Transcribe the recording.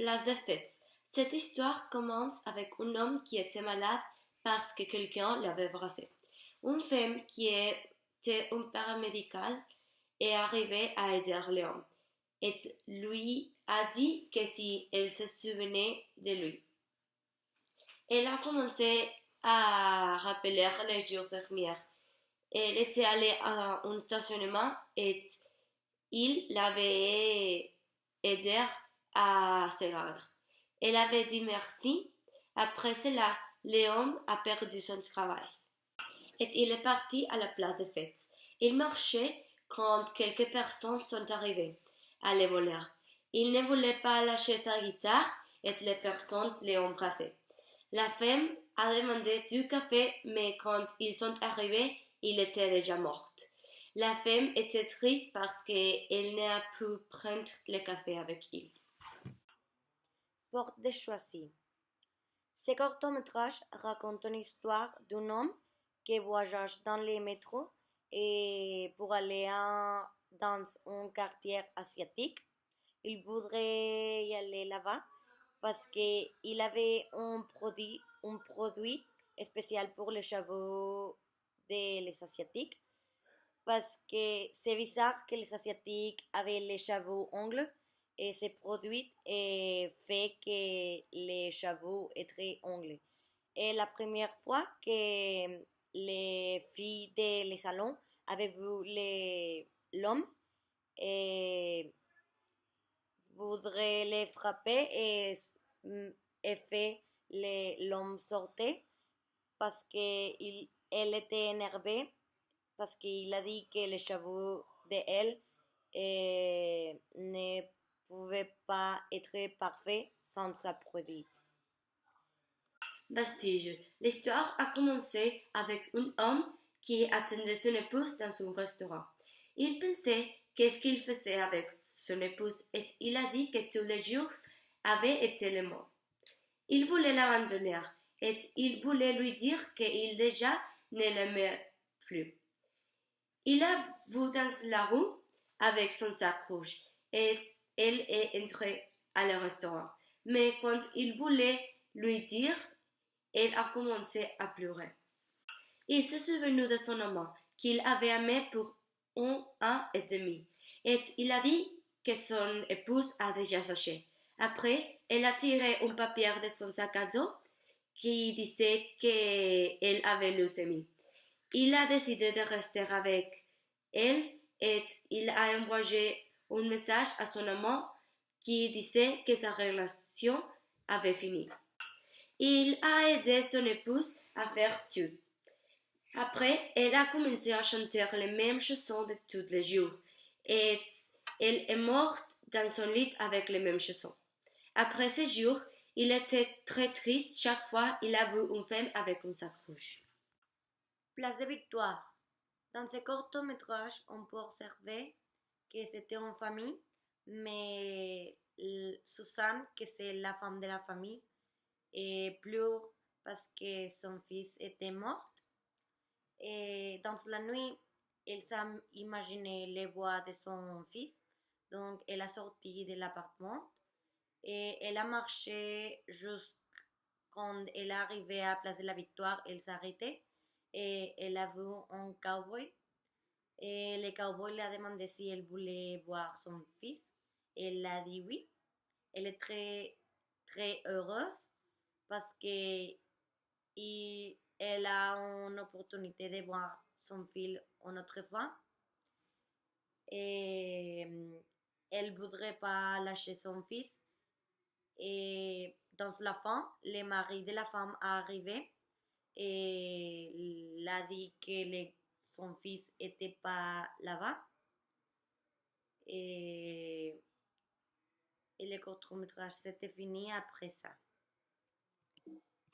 Place des fêtes. Cette histoire commence avec un homme qui était malade parce que quelqu'un l'avait brassé. Une femme qui était un paramédical est arrivée à aider l'homme et lui a dit que si elle se souvenait de lui. Elle a commencé à rappeler les jours derniers. Elle était allée à un stationnement et il l'avait aidé à se garer. Elle avait dit merci. Après cela, Léon a perdu son travail. Et il est parti à la place des fêtes. Il marchait quand quelques personnes sont arrivées à le voler. Il ne voulait pas lâcher sa guitare et les personnes l'ont embrassé. La femme a demandé du café, mais quand ils sont arrivés, il était déjà mort. La femme était triste parce qu'elle n'a pu prendre le café avec il. Porte de Choisy. Ce court-métrage raconte une histoire d'un homme qui voyage dans les métros et pour aller dans un quartier asiatique. Il voudrait y aller là-bas parce qu'il avait un produit spécial pour les cheveux des Asiatiques. Parce que c'est bizarre que les Asiatiques avaient les cheveux ongles et ce produit fait que les cheveux est très ongles. Et la première fois que les filles des salons avaient vu l'homme, et voudrait les frapper et fait l'homme sortir parce qu'elle était énervée parce qu'il a dit que les cheveux d'elle ne pouvaient pas être parfaits sans sa produit. Vestige. L'histoire a commencé avec un homme qui attendait son épouse dans un restaurant. Il pensait qu'est-ce qu'il faisait avec son épouse et il a dit que tous les jours avaient été le mot. Il voulait l'abandonner et il voulait lui dire qu'il déjà ne l'aimait plus. Il a vu dans la rue avec son sac rouge et elle est entrée à le restaurant. Mais quand il voulait lui dire, elle a commencé à pleurer. Il s'est souvenu de son amant qu'il avait aimé pour un an et demi et il a dit que son épouse a déjà séché. Après, elle a tiré un papier de son sac à dos qui disait qu'elle avait leucémie. Il a décidé de rester avec elle et il a envoyé un message à son amant qui disait que sa relation avait fini. Il a aidé son épouse à faire tout. Après, elle a commencé à chanter les mêmes chansons de tous les jours et elle est morte dans son lit avec les mêmes chansons. Après ce jour, il était très triste chaque fois qu'il a vu une femme avec un sac rouge. Place de Victoire. Dans ce court-métrage, on peut observer que c'était une famille, mais Suzanne, que c'est la femme de la famille, pleure parce que son fils était mort. Et dans la nuit, elle s'est imaginé les voix de son fils, donc elle a sorti de l'appartement et elle a marché jusqu'à quand elle est arrivée à la place de la Victoire, elle s'est arrêtée et elle a vu un cowboy. Et le cowboy lui a demandé si elle voulait voir son fils. Elle a dit oui. Elle est très, très heureuse parce qu'elle a une opportunité de voir son fils une autre fois. Et elle ne voudrait pas lâcher son fils. Et dans la fin, le mari de la femme est arrivé et il a dit que son fils n'était pas là-bas. Et le court-métrage s'était fini après ça.